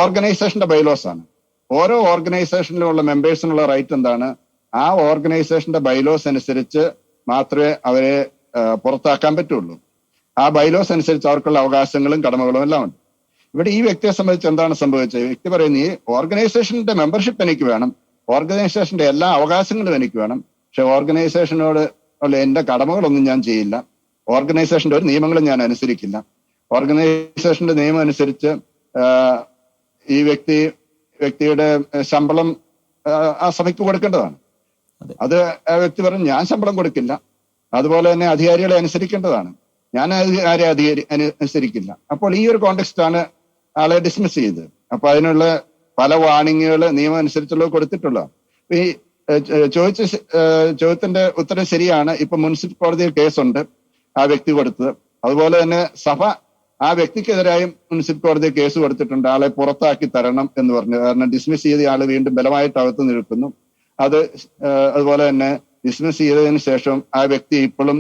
ഓർഗനൈസേഷന്റെ ബൈലോസ് ആണ്. ഓരോ ഓർഗനൈസേഷനിലുള്ള മെമ്പേഴ്സിനുള്ള റൈറ്റ് എന്താണ്? ആ ഓർഗനൈസേഷന്റെ ബൈലോസ് അനുസരിച്ച് മാത്രമേ അവരെ പുറത്താക്കാൻ പറ്റുള്ളൂ. ആ ബൈലോസ് അനുസരിച്ച് അവർക്കുള്ള അവകാശങ്ങളും കടമകളും എല്ലാം ഉണ്ട്. ഇവിടെ ഈ വ്യക്തിയെ സംബന്ധിച്ച് എന്താണ് സംഭവിച്ചത്? വ്യക്തി പറയുന്നത്, ഈ ഓർഗനൈസേഷന്റെ മെമ്പർഷിപ്പ് എനിക്ക് വേണം, ഓർഗനൈസേഷന്റെ എല്ലാ അവകാശങ്ങളും എനിക്ക് വേണം, പക്ഷെ ഓർഗനൈസേഷനോട് ഉള്ള എന്റെ കടമകളൊന്നും ഞാൻ ചെയ്യില്ല, ഓർഗനൈസേഷന്റെ ഒരു നിയമങ്ങളും ഞാൻ അനുസരിക്കില്ല. ഓർഗനൈസേഷന്റെ നിയമം അനുസരിച്ച് ഈ വ്യക്തിയുടെ ശമ്പളം ആ സഭയ്ക്ക് കൊടുക്കേണ്ടതാണ്. അത് ആ വ്യക്തി പറഞ്ഞു, ഞാൻ ശമ്പളം കൊടുക്കില്ല. അതുപോലെ തന്നെ അധികാരികളെ അനുസരിക്കേണ്ടതാണ്, ഞാൻ അനുസരിക്കില്ല. അപ്പോൾ ഈ ഒരു കോണ്ടെക്സ്റ്റാണ് ആളെ ഡിസ്മിസ് ചെയ്തത്. അപ്പൊ അതിനുള്ള പല വാണിങ്ങുകൾ നിയമം അനുസരിച്ചുള്ള കൊടുത്തിട്ടുള്ള. ഈ ചോദ്യത്തിന്റെ ഉത്തരം ശരിയാണ്. ഇപ്പൊ മുനിസിപ്പൽ കോടതിയിൽ കേസുണ്ട് ആ വ്യക്തി കൊടുത്തത്. അതുപോലെ തന്നെ സഭ ആ വ്യക്തിക്കെതിരായും മുനിസിപ്പൽ കോടതി കേസ് കൊടുത്തിട്ടുണ്ട്, ആളെ പുറത്താക്കി തരണം എന്ന് പറഞ്ഞു. കാരണം ഡിസ്മിസ് ചെയ്ത ആള് വീണ്ടും ബലമായിട്ട് അകത്ത് നിൽക്കുന്നു. അതുപോലെ തന്നെ ഡിസ്മിസ് ചെയ്തതിനു ശേഷം ആ വ്യക്തി ഇപ്പോഴും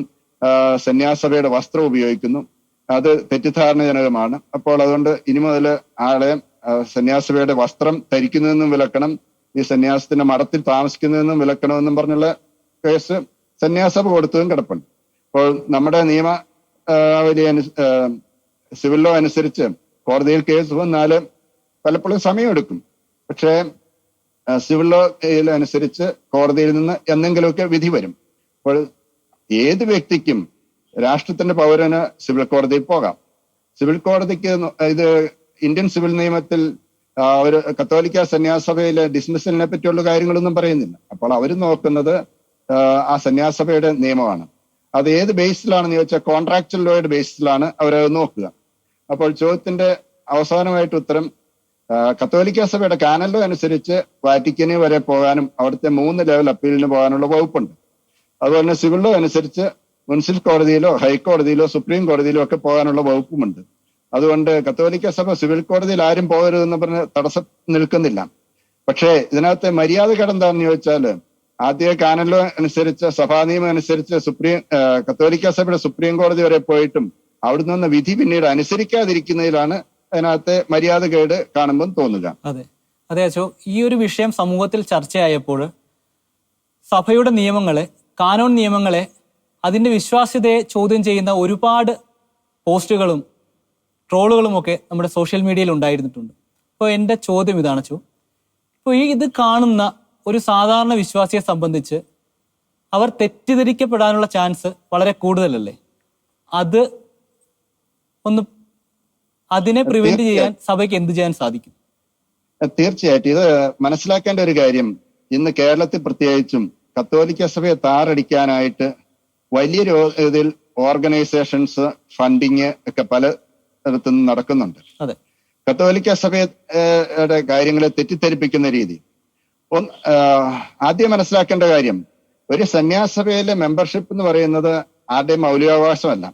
സന്യാസഭയുടെ വസ്ത്രം ഉപയോഗിക്കുന്നു. അത് തെറ്റിദ്ധാരണജനകമാണ്. അപ്പോൾ അതുകൊണ്ട് ഇനി മുതൽ ആളെ സന്യാസഭയുടെ വസ്ത്രം ധരിക്കുന്നതെന്നും വിലക്കണം, ഈ സന്യാസത്തിന്റെ മഠത്തിൽ താമസിക്കുന്നതെന്നും വിലക്കണമെന്നും പറഞ്ഞുള്ള കേസ് സന്യാസഭ കൊടുത്തതും കിടപ്പുണ്ട്. അപ്പോൾ നമ്മുടെ സിവിൽ ലോ അനുസരിച്ച് കോടതിയിൽ കേസ് വന്നാല് പലപ്പോഴും സമയമെടുക്കും. പക്ഷേ സിവിൽ ലോ അനുസരിച്ച് കോടതിയിൽ നിന്ന് എന്തെങ്കിലുമൊക്കെ വിധി വരും. അപ്പോൾ ഏത് വ്യക്തിക്കും, രാഷ്ട്രത്തിന്റെ പൗരന് സിവിൽ കോടതിയിൽ പോകാം. സിവിൽ കോടതിക്ക് ഇത് ഇന്ത്യൻ സിവിൽ നിയമത്തിൽ ഒരു കത്തോലിക്ക സന്യാസഭയിലെ ഡിസ്മിസലിനെ പറ്റിയുള്ള കാര്യങ്ങളൊന്നും പറയുന്നില്ല. അപ്പോൾ അവർ നോക്കുന്നത് ആ സന്യാസഭയുടെ നിയമമാണ്. അത് ഏത് ബേസിലാണെന്ന് ചോദിച്ചാൽ കോൺട്രാക്ച്വൽ ലോയുടെ ബേസിലാണ് അവരത് നോക്കുക. അപ്പോൾ ചോദ്യത്തിന്റെ അവസാനമായിട്ട് ഉത്തരം, കത്തോലിക്ക സഭയുടെ കാനൻ ലോ അനുസരിച്ച് വാറ്റിക്കന് വരെ പോകാനും അവിടുത്തെ 3 ലെവൽ അപ്പീലിന് പോകാനുള്ള വകുപ്പുണ്ട്. അതുപോലെ തന്നെ സിവിൽ ലോ അനുസരിച്ച് മുനിസിപ്പൽ കോടതിയിലോ ഹൈക്കോടതിയിലോ സുപ്രീം കോടതിയിലോ ഒക്കെ പോകാനുള്ള വകുപ്പുമുണ്ട്. അതുകൊണ്ട് കത്തോലിക്ക സഭ സിവിൽ കോടതിയിൽ ആരും പോകരുതെന്ന് പറഞ്ഞ് തടസ്സം നിൽക്കുന്നില്ല. പക്ഷേ ഇതിനകത്തെ മര്യാദകേട് എന്താണെന്ന് ചോദിച്ചാൽ, ആദ്യ കാനൻ ലോ അനുസരിച്ച്, സഭാ നിയമം അനുസരിച്ച് കത്തോലിക്ക സഭയുടെ സുപ്രീം കോടതി വരെ പോയിട്ടും അവിടെ നിന്ന് വിധി പിന്നീട് അനുസരിക്കാതിരിക്കുന്നതിലാണ് അതിനകത്തെ മര്യാദകേട് കാണുമ്പോൾ തോന്നുക. അതെ അച്ചോ, ഈ ഒരു വിഷയം സമൂഹത്തിൽ ചർച്ചയായപ്പോൾ സഭയുടെ നിയമങ്ങളെ, കാനോൻ നിയമങ്ങളെ, അതിന്റെ വിശ്വാസ്യതയെ ചോദ്യം ചെയ്യുന്ന ഒരുപാട് പോസ്റ്റുകളും ട്രോളുകളും ഒക്കെ നമ്മുടെ സോഷ്യൽ മീഡിയയിൽ ഉണ്ടായിരുന്നിട്ടുണ്ട്. അപ്പോൾ എൻ്റെ ചോദ്യം ഇതാണ് അച്ചോ, ഇപ്പോൾ ഇത് കാണുന്ന ഒരു സാധാരണ വിശ്വാസിയെ സംബന്ധിച്ച് അവർ തെറ്റിദ്ധരിക്കപ്പെടാനുള്ള ചാൻസ് വളരെ കൂടുതലല്ലേ? അതിനെ പ്രിവെന്റ് ചെയ്യാൻ സഭയ്ക്ക് എന്ത് ചെയ്യാൻ സാധിക്കും? തീർച്ചയായിട്ടും ഇത് മനസ്സിലാക്കേണ്ട ഒരു കാര്യം, ഇന്ന് കേരളത്തിൽ പ്രത്യേകിച്ചും കത്തോലിക്ക സഭയെ താറടിക്കാനായിട്ട് വലിയ ഇതിൽ ഓർഗനൈസേഷൻസ്, ഫണ്ടിങ് ഒക്കെ പലയിടത്തു നിന്നും നടക്കുന്നുണ്ട്. അതെ, കത്തോലിക്ക സഭയുടെ കാര്യങ്ങളെ തെറ്റിദ്ധരിപ്പിക്കുന്ന രീതി. ആദ്യം മനസ്സിലാക്കേണ്ട കാര്യം, ഒരു സന്യാസഭയിലെ മെമ്പർഷിപ്പ് എന്ന് പറയുന്നത് ആരുടെയും മൗലികാവകാശമല്ല.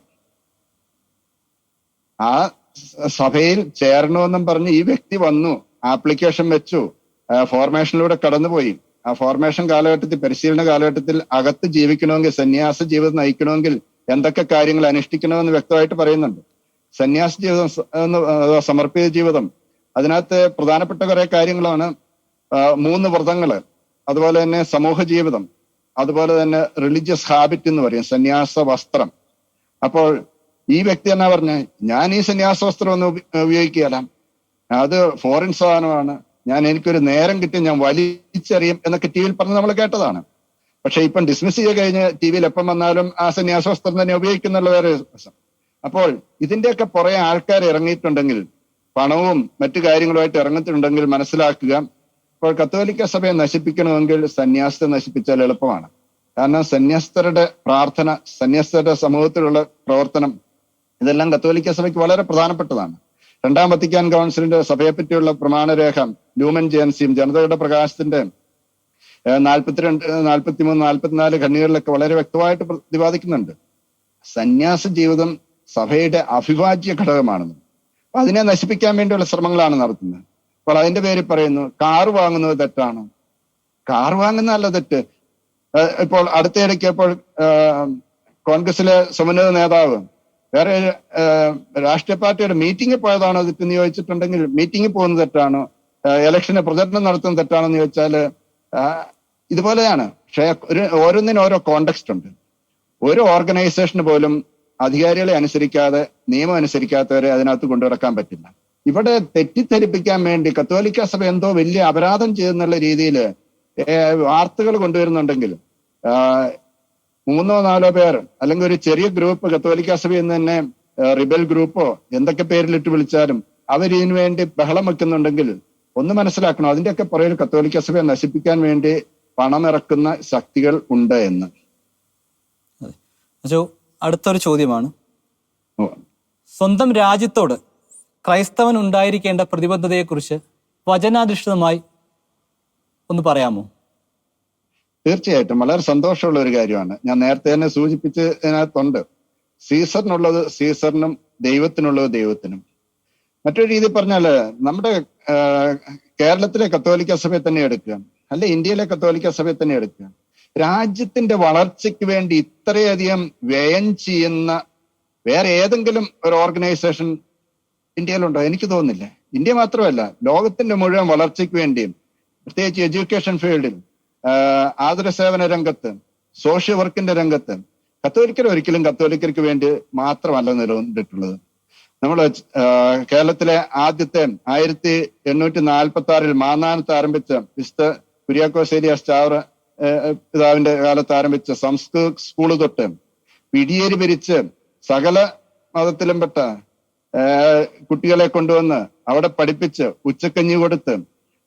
ആ സഭയിൽ ചേരണമെന്നും പറഞ്ഞ് ഈ വ്യക്തി വന്നു, ആപ്ലിക്കേഷൻ വെച്ചു, ഫോർമേഷനിലൂടെ കടന്നുപോയി. ആ ഫോർമേഷൻ കാലഘട്ടത്തിൽ, പരിശീലന കാലഘട്ടത്തിൽ അകത്ത് ജീവിക്കണമെങ്കിൽ, സന്യാസ ജീവിതം നയിക്കണമെങ്കിൽ എന്തൊക്കെ കാര്യങ്ങൾ അനുഷ്ഠിക്കണമെന്ന് വ്യക്തമായിട്ട് പറയുന്നുണ്ട്. സന്യാസ ജീവിതം, സമർപ്പിത ജീവിതം, അതിനകത്ത് പ്രധാനപ്പെട്ട കുറെ കാര്യങ്ങളാണ്. 3 വ്രതങ്ങള്, അതുപോലെ തന്നെ സമൂഹ ജീവിതം, അതുപോലെ തന്നെ റിലീജിയസ് ഹാബിറ്റ് എന്ന് പറയും, സന്യാസ വസ്ത്രം. അപ്പോൾ ഈ വ്യക്തി എന്നാ പറഞ്ഞ, ഞാൻ ഈ സന്യാസ വസ്ത്രം ഒന്നും ഉപയോഗിക്കുകയല്ല, അത് ഫോറിൻ സാധനമാണ്, എനിക്കൊരു നേരം കിട്ടി ഞാൻ വലിച്ചെറിയും എന്നൊക്കെ ടി വിയിൽ പറഞ്ഞ് നമ്മൾ കേട്ടതാണ്. പക്ഷെ ഇപ്പം ഡിസ്മിസ് ചെയ്ത് കഴിഞ്ഞ് ടി വിയിൽ എപ്പം വന്നാലും ആ സന്യാസ വസ്ത്രം തന്നെ ഉപയോഗിക്കുന്നുള്ള വേറെ പ്രശ്നം. അപ്പോൾ ഇതിന്റെയൊക്കെ പുറകെ ആൾക്കാർ ഇറങ്ങിയിട്ടുണ്ടെങ്കിൽ, പണവും മറ്റു കാര്യങ്ങളുമായിട്ട് ഇറങ്ങിയിട്ടുണ്ടെങ്കിൽ മനസ്സിലാക്കുക, ഇപ്പോൾ കത്തോലിക്ക സഭയെ നശിപ്പിക്കണമെങ്കിൽ സന്യാസത്തെ നശിപ്പിച്ചാൽ എളുപ്പമാണ്. കാരണം സന്യസ്തരുടെ പ്രാർത്ഥന, സന്യസ്തരുടെ സമൂഹത്തിലുള്ള പ്രവർത്തനം, ഇതെല്ലാം കത്തോലിക്ക സഭയ്ക്ക് വളരെ പ്രധാനപ്പെട്ടതാണ്. 2ാം വത്തിക്കാൻ കൗൺസിലിന്റെ സഭയെപ്പറ്റിയുള്ള പ്രമാണരേഖ ലൂമൻ ജെൻസിയും ജനതയുടെ പ്രകാശത്തിന്റെ 42, 43, 44 ഖണ്ഡികളിലൊക്കെ വളരെ വ്യക്തമായിട്ട് പ്രതിപാദിക്കുന്നുണ്ട്. സന്യാസ ജീവിതം സഭയുടെ അവിഭാജ്യ ഘടകമാണെന്ന്. അപ്പൊ അതിനെ നശിപ്പിക്കാൻ വേണ്ടിയുള്ള ശ്രമങ്ങളാണ് നടത്തുന്നത്. അപ്പോൾ അതിന്റെ പേരിൽ പറയുന്നു കാറ് വാങ്ങുന്നത് തെറ്റാണ്. കാർ വാങ്ങുന്നതല്ല തെറ്റ്. ഇപ്പോൾ അടുത്തിടയ്ക്ക് ഇപ്പോൾ കോൺഗ്രസിലെ സമുന്നത നേതാവ് വേറെ രാഷ്ട്രീയ പാർട്ടിയുടെ മീറ്റിംഗിൽ പോയതാണോ തെറ്റെന്ന് ചോദിച്ചിട്ടുണ്ടെങ്കിൽ, മീറ്റിംഗിൽ പോകുന്നത് തെറ്റാണോ, ഇലക്ഷന് പ്രചരണം നടത്തുന്നത് തെറ്റാണോ എന്ന് ചോദിച്ചാല് ഇതുപോലെയാണ്. പക്ഷേ ഓരോന്നിനും ഓരോ കോണ്ടെക്സ്റ്റ് ഉണ്ട്. ഒരു ഓർഗനൈസേഷന് പോലും അധികാരികളെ അനുസരിക്കാതെ, നിയമം അനുസരിക്കാത്തവരെ അതിനകത്ത് കൊണ്ടുനടക്കാൻ പറ്റില്ല. ഇവിടെ തെറ്റിദ്ധരിപ്പിക്കാൻ വേണ്ടി കത്തോലിക്ക സഭ എന്തോ വലിയ അപരാധം ചെയ്യുന്നുള്ള രീതിയിൽ വാർത്തകൾ കൊണ്ടുവരുന്നുണ്ടെങ്കിൽ, 3 or 4 പേർ അല്ലെങ്കിൽ ഒരു ചെറിയ ഗ്രൂപ്പ് കത്തോലിക്ക സഭയിൽ നിന്ന് തന്നെ റിബൽ ഗ്രൂപ്പോ എന്തൊക്കെ പേരിലിട്ട് വിളിച്ചാലും അവരിതിനു വേണ്ടി ബഹളം വെക്കുന്നുണ്ടെങ്കിൽ ഒന്ന് മനസ്സിലാക്കണം, അതിന്റെയൊക്കെ പുറകിൽ കത്തോലിക്ക സഭയെ നശിപ്പിക്കാൻ വേണ്ടി പണമിറക്കുന്ന ശക്തികൾ ഉണ്ട് എന്ന്. അടുത്തൊരു ചോദ്യമാണ്, സ്വന്തം രാജ്യത്തോട് ക്രൈസ്തവൻ ഉണ്ടായിരിക്കേണ്ട പ്രതിബദ്ധതയെക്കുറിച്ച് വചനാധിഷ്ഠിതമായി ഒന്ന് പറയാമോ? തീർച്ചയായിട്ടും വളരെ സന്തോഷമുള്ള ഒരു കാര്യമാണ്. ഞാൻ നേരത്തെ തന്നെ സൂചിപ്പിച്ചതിനകത്തുണ്ട്, സീസറിനുള്ളത് സീസറിനും ദൈവത്തിനുള്ളത് ദൈവത്തിനും. മറ്റൊരു രീതി പറഞ്ഞാല്, നമ്മുടെ കേരളത്തിലെ കത്തോലിക്ക സഭയെ തന്നെ എടുക്കുക, അല്ലെ ഇന്ത്യയിലെ കത്തോലിക്ക സഭയെ തന്നെ എടുക്കുക, രാജ്യത്തിന്റെ വളർച്ചയ്ക്ക് വേണ്ടി ഇത്രയധികം വ്യയം ചെയ്യുന്ന വേറെ ഏതെങ്കിലും ഒരു ഓർഗനൈസേഷൻ ഇന്ത്യയിലുണ്ടോ? എനിക്ക് തോന്നുന്നില്ല. ഇന്ത്യ മാത്രമല്ല, ലോകത്തിന്റെ മുഴുവൻ വളർച്ചയ്ക്ക് വേണ്ടിയും, പ്രത്യേകിച്ച് എഡ്യൂക്കേഷൻ ഫീൽഡിൽ, ആതുര സേവന രംഗത്ത്, സോഷ്യൽ വർക്കിന്റെ രംഗത്ത് ഒരിക്കലും കത്തോലിക്കർക്ക് വേണ്ടി മാത്രമല്ല നിലനിന്നിട്ടുള്ളത്. നമ്മൾ കേരളത്തിലെ ആദ്യത്തെ 1846 മാന്നാനത്ത് ആരംഭിച്ച വിശുദ്ധ കുര്യാക്കോസ് ഏലിയാസ് ചാവറ പിതാവിന്റെ കാലത്ത് ആരംഭിച്ച സംസ്കൃത സ്കൂള് തൊട്ട് പിടിയേരി ഭരിച്ച് സകല മതത്തിലും പെട്ട കുട്ടികളെ കൊണ്ടുവന്ന് അവിടെ പഠിപ്പിച്ച് ഉച്ചക്കഞ്ഞി കൊടുത്ത്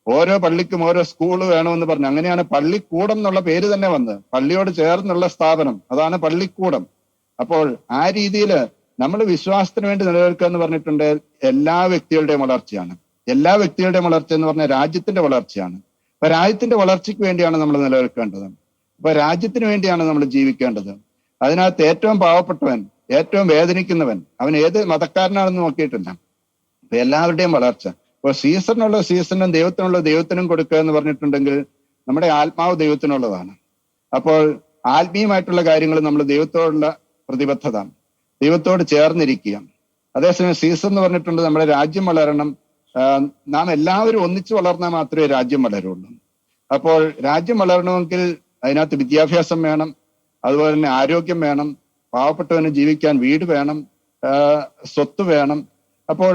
ഓരോ പള്ളിക്കും ഓരോ സ്കൂള് വേണമെന്ന് പറഞ്ഞു. അങ്ങനെയാണ് പള്ളിക്കൂടം എന്നുള്ള പേര് തന്നെ വന്നത്. പള്ളിയോട് ചേർന്നുള്ള സ്ഥാപനം, അതാണ് പള്ളിക്കൂടം. അപ്പോൾ ആ രീതിയിൽ നമ്മൾ വിശ്വാസത്തിന് വേണ്ടി നിലനിൽക്കുക എന്ന് പറഞ്ഞിട്ടുണ്ട് എല്ലാ വ്യക്തികളുടെയും വളർച്ചയാണ്. എല്ലാ വ്യക്തികളുടെയും വളർച്ച എന്ന് പറഞ്ഞാൽ രാജ്യത്തിന്റെ വളർച്ചയാണ്. അപ്പൊ രാജ്യത്തിന്റെ വളർച്ചയ്ക്ക് വേണ്ടിയാണ് നമ്മൾ നിലനിൽക്കേണ്ടത്. അപ്പൊ രാജ്യത്തിന് വേണ്ടിയാണ് നമ്മൾ ജീവിക്കേണ്ടത്. അതിനകത്ത് ഏറ്റവും പാവപ്പെട്ടവൻ, ഏറ്റവും വേദനിക്കുന്നവൻ, അവൻ ഏത് മതക്കാരനാണെന്ന് നോക്കിയിട്ടില്ല. അപ്പൊ എല്ലാവരുടെയും വളർച്ച. അപ്പോൾ സീസറിനുള്ള സീസണിനും ദൈവത്തിനുള്ള ദൈവത്തിനും കൊടുക്കുക എന്ന് പറഞ്ഞിട്ടുണ്ടെങ്കിൽ നമ്മുടെ ആത്മാവ് ദൈവത്തിനുള്ളതാണ്. അപ്പോൾ ആത്മീയമായിട്ടുള്ള കാര്യങ്ങൾ നമ്മൾ ദൈവത്തോടുള്ള പ്രതിബദ്ധത, ദൈവത്തോട് ചേർന്നിരിക്കുക. അതേസമയം സീസൺ എന്ന് പറഞ്ഞിട്ടുണ്ട് നമ്മുടെ രാജ്യം വളരണം, നാം എല്ലാവരും ഒന്നിച്ചു വളർന്നാൽ മാത്രമേ രാജ്യം വളരുള്ളൂ. അപ്പോൾ രാജ്യം വളരണമെങ്കിൽ അതിനകത്ത് വിദ്യാഭ്യാസം വേണം, അതുപോലെ തന്നെ ആരോഗ്യം വേണം, പാവപ്പെട്ടവന് ജീവിക്കാൻ വീട് വേണം, സ്വത്ത് വേണം. അപ്പോൾ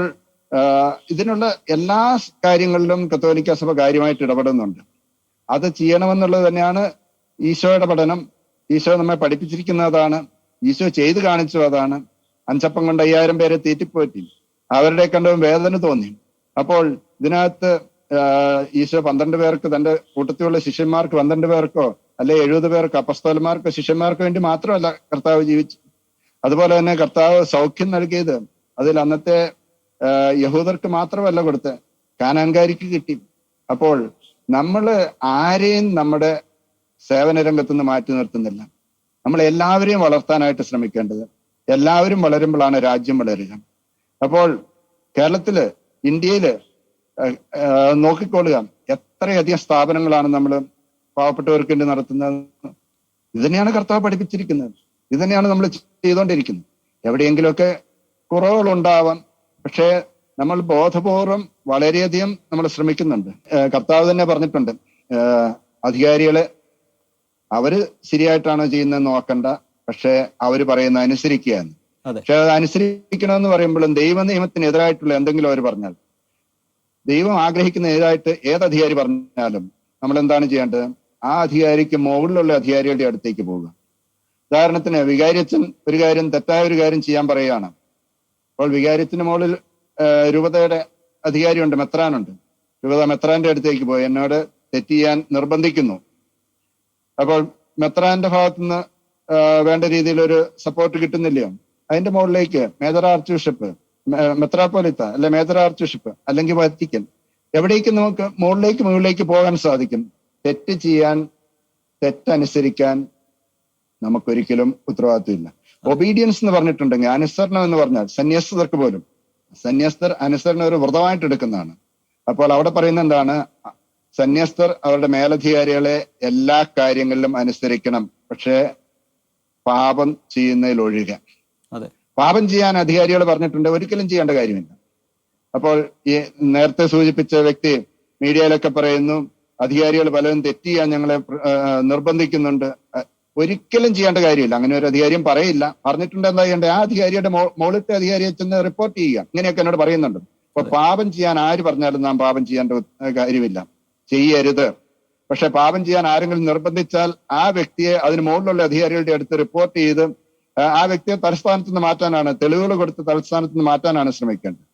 ഇതിനുള്ള എല്ലാ കാര്യങ്ങളിലും കത്തോലിക്ക സഭ കാര്യമായിട്ട് ഇടപെടുന്നുണ്ട്. അത് ചെയ്യണമെന്നുള്ളത് തന്നെയാണ് ഈശോയുടെ പഠനം. ഈശോ നമ്മെ പഠിപ്പിച്ചിരിക്കുന്നതാണ്, ഈശോ ചെയ്തു കാണിച്ചു അതാണ്. 5 അപ്പം കൊണ്ട് 5000 പേരെ തീറ്റിപ്പോറ്റി, അവരുടെ കണ്ടവും വേദന തോന്നി. അപ്പോൾ ഇതിനകത്ത് ഈശോ 12 പേർക്ക്, തന്റെ കൂട്ടത്തിലുള്ള ശിഷ്യന്മാർക്ക് 12 പേർക്കോ അല്ലെ 70 പേർക്കോ അപ്പസ്തോലന്മാർക്കോ ശിഷ്യന്മാർക്കോ വേണ്ടി മാത്രമല്ല കർത്താവ് ജീവിച്ചു. അതുപോലെ തന്നെ കർത്താവ് സൗഖ്യം നൽകിയത് അതിൽ അന്നത്തെ യഹൂദർക്ക് മാത്രമല്ല കൊടുത്ത്, കാനാൻകാരിക്ക് കിട്ടി. അപ്പോൾ നമ്മൾ ആരെയും നമ്മുടെ സേവന രംഗത്തുനിന്ന് മാറ്റി നിർത്തുന്നില്ല. നമ്മൾ എല്ലാവരെയും വളർത്താനായിട്ട് ശ്രമിക്കേണ്ടത്. എല്ലാവരും വളരുമ്പോഴാണ് രാജ്യം വളരുക. അപ്പോൾ കേരളത്തില്, ഇന്ത്യയില് നോക്കിക്കൊള്ളുക, എത്രയധികം സ്ഥാപനങ്ങളാണ് നമ്മൾ പാവപ്പെട്ടവർക്ക് വേണ്ടി നടത്തുന്നത്. ഇത് തന്നെയാണ് കർത്താവ് പഠിപ്പിച്ചിരിക്കുന്നത്. ഇത് തന്നെയാണ് നമ്മൾ ചെയ്തുകൊണ്ടിരിക്കുന്നത്. എവിടെയെങ്കിലുമൊക്കെ കുറവുകൾ ഉണ്ടാവാം, പക്ഷേ നമ്മൾ ബോധപൂർവം വളരെയധികം നമ്മൾ ശ്രമിക്കുന്നുണ്ട്. കർത്താവ് തന്നെ പറഞ്ഞിട്ടുണ്ട്, അധികാരികളെ അവര് ശരിയായിട്ടാണോ ചെയ്യുന്നതെന്ന് നോക്കണ്ട, പക്ഷെ അവര് പറയുന്ന അനുസരിക്കുക എന്ന്. പക്ഷെ അത് അനുസരിക്കണമെന്ന് പറയുമ്പോഴും ദൈവ നിയമത്തിനെതിരായിട്ടുള്ള എന്തെങ്കിലും അവർ പറഞ്ഞാൽ, ദൈവം ആഗ്രഹിക്കുന്ന ഏത് അധികാരി പറഞ്ഞാലും നമ്മൾ എന്താണ് ചെയ്യേണ്ടത്? ആ അധികാരിക്ക് മുകളിലുള്ള അധികാരികളുടെ അടുത്തേക്ക് പോവുക. ഉദാഹരണത്തിന് വികാരിയച്ഛൻ ഒരു കാര്യം, തെറ്റായ ഒരു കാര്യം ചെയ്യാൻ പറയുകയാണ്. അപ്പോൾ വികാരിയച്ഛന് മുകളിൽ രൂപതയുടെ അധികാരിയുണ്ട്, മെത്രാനുണ്ട്. രൂപത മെത്രാന്റെ അടുത്തേക്ക് പോയി എന്നോട് തെറ്റ് ചെയ്യാൻ നിർബന്ധിക്കുന്നു. അപ്പോൾ മെത്രാന്റെ ഭാഗത്തുനിന്ന് വേണ്ട രീതിയിൽ ഒരു സപ്പോർട്ട് കിട്ടുന്നില്ലയോ? അതിന്റെ മുകളിലേക്ക് മേജർ ആർച്ച് ബിഷപ്പ്, മെത്രാപ്പോലിത്ത അല്ലെ മേജർ ആർച്ച് ബിഷപ്പ് അല്ലെങ്കിൽ വത്തിക്കൻ, എവിടേക്ക് നമുക്ക് മുകളിലേക്ക് പോകാൻ സാധിക്കും? തെറ്റ് ചെയ്യാൻ, തെറ്റനുസരിക്കാൻ നമുക്കൊരിക്കലും ഉത്തരവാദിത്വമില്ല. ഒബീഡിയൻസ് എന്ന് പറഞ്ഞിട്ടുണ്ടെങ്കിൽ, അനുസരണം എന്ന് പറഞ്ഞാൽ സന്യസ്തർക്ക് പോലും, സന്യസ്തർ അനുസരണം ഒരു വ്രതമായിട്ട് എടുക്കുന്നതാണ്. അപ്പോൾ അവിടെ പറയുന്നത് എന്താണ്? സന്യസ്തർ അവരുടെ മേലധികാരികളെ എല്ലാ കാര്യങ്ങളിലും അനുസരിക്കണം, പക്ഷേ പാപം ചെയ്യുന്നതിൽ ഒഴികെ. പാപം ചെയ്യാൻ അധികാരികൾ പറഞ്ഞിട്ടുണ്ട്, ഒരിക്കലും ചെയ്യേണ്ട കാര്യമില്ല. അപ്പോൾ ഈ നേരത്തെ സൂചിപ്പിച്ച വ്യക്തി മീഡിയയിലൊക്കെ പറയുന്നു, അധികാരികൾ പലരും തെറ്റ് ചെയ്യാൻ ഞങ്ങളെ നിർബന്ധിക്കുന്നുണ്ട്. ഒരിക്കലും ചെയ്യേണ്ട കാര്യമില്ല. അങ്ങനെ ഒരു അധികാരിയും പറയില്ല. പറഞ്ഞിട്ടുണ്ട് എന്താ ചെയ്യേണ്ടത്? ആ അധികാരിയുടെ മുകളിലത്തെ അധികാരിയെ ചെന്ന് റിപ്പോർട്ട് ചെയ്യുക. ഇങ്ങനെയൊക്കെ എന്നോട് പറയുന്നുണ്ട്. അപ്പൊ പാപം ചെയ്യാൻ ആര് പറഞ്ഞാലും നാം പാപം ചെയ്യേണ്ട കാര്യമില്ല, ചെയ്യരുത്. പക്ഷെ പാപം ചെയ്യാൻ ആരെങ്കിലും നിർബന്ധിച്ചാൽ ആ വ്യക്തിയെ അതിന് മുകളിലുള്ള അധികാരികളുടെ അടുത്ത് റിപ്പോർട്ട് ചെയ്ത് ആ വ്യക്തിയെ തലസ്ഥാനത്ത് നിന്ന് മാറ്റാനാണ്, തെളിവുകൾ കൊടുത്ത് തലസ്ഥാനത്ത് നിന്ന് മാറ്റാനാണ് ശ്രമിക്കേണ്ടത്.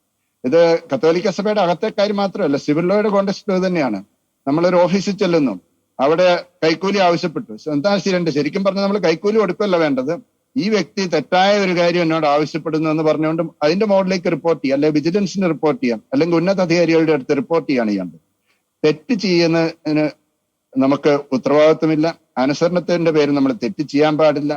ഇത് കത്തോലിക്ക സഭയുടെ അകത്തെ കാര്യം മാത്രമല്ല, സിവിൽ ലോയുടെ കോണ്ടെക്സ്റ്റ് തന്നെയാണ്. നമ്മളൊരു ഓഫീസിൽ ചെല്ലുന്നു, അവിടെ കൈക്കൂലി ആവശ്യപ്പെട്ടു. എന്താ ശരിക്കും പറഞ്ഞാൽ നമ്മൾ കൈക്കൂലി കൊടുക്കല്ല വേണ്ടത്. ഈ വ്യക്തി തെറ്റായ ഒരു കാര്യം എന്നോട് ആവശ്യപ്പെടുന്നു എന്ന് പറഞ്ഞുകൊണ്ട് അതിന്റെ മുകളിലേക്ക് റിപ്പോർട്ട് ചെയ്യാം, അല്ലെങ്കിൽ വിജിലൻസിന് റിപ്പോർട്ട് ചെയ്യാം, അല്ലെങ്കിൽ ഉന്നത അധികാരികളുടെ അടുത്ത് റിപ്പോർട്ട് ചെയ്യാണ് ചെയ്യേണ്ടത്. തെറ്റ് ചെയ്യുന്നതിന് നമുക്ക് ഉത്തരവാദിത്വമില്ല. അനുസരണത്തിന്റെ പേര് നമ്മൾ തെറ്റ് ചെയ്യാൻ പാടില്ല.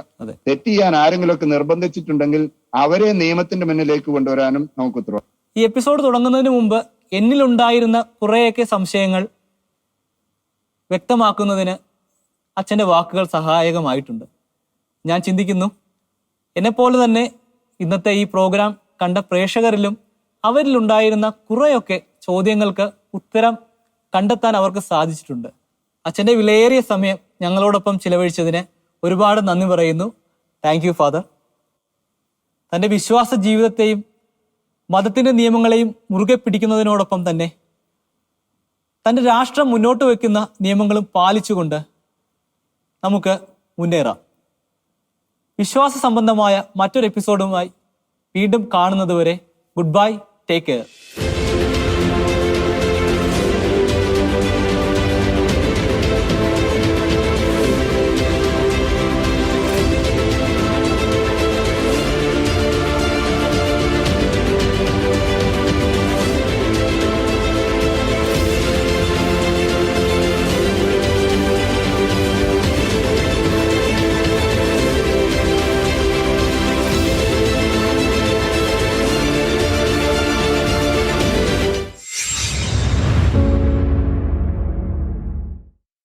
തെറ്റ് ചെയ്യാൻ ആരെങ്കിലുമൊക്കെ നിർബന്ധിച്ചിട്ടുണ്ടെങ്കിൽ അവരെ നിയമത്തിന്റെ മുന്നിലേക്ക് കൊണ്ടുവരാനും നമുക്ക് ഉത്തരവാദിത്വം. ഈ എപ്പിസോഡ് തുടങ്ങുന്നതിന് മുമ്പ് എന്നിലുണ്ടായിരുന്ന കുറേയൊക്കെ സംശയങ്ങൾ വ്യക്തമാക്കുന്നതിന് അച്ഛൻ്റെ വാക്കുകൾ സഹായകമായിട്ടുണ്ട്. ഞാൻ ചിന്തിക്കുന്നു, എന്നെപ്പോലെ തന്നെ ഇന്നത്തെ ഈ പ്രോഗ്രാം കണ്ട പ്രേക്ഷകരിലും അവരിലുണ്ടായിരുന്ന കുറേയൊക്കെ ചോദ്യങ്ങൾക്ക് ഉത്തരം കണ്ടെത്താൻ അവർക്ക് സാധിച്ചിട്ടുണ്ട്. അച്ഛൻ്റെ വിലയേറിയ സമയം ഞങ്ങളോടൊപ്പം ചിലവഴിച്ചതിന് ഒരുപാട് നന്ദി പറയുന്നു. Thank you father. തൻ്റെ വിശ്വാസ ജീവിതത്തെയും മതത്തിൻ്റെ നിയമങ്ങളെയും മുറുകെ പിടിക്കുന്നതിനോടൊപ്പം തന്നെ തൻ്റെ രാഷ്ട്രം മുന്നോട്ട് വയ്ക്കുന്ന നിയമങ്ങളും പാലിച്ചുകൊണ്ട് നമുക്ക് മുന്നേറാം. വിശ്വാസ സംബന്ധമായ മറ്റൊരു എപ്പിസോഡുമായി വീണ്ടും കാണുന്നതുവരെ ഗുഡ് ബൈ, ടേക്ക് കെയർ.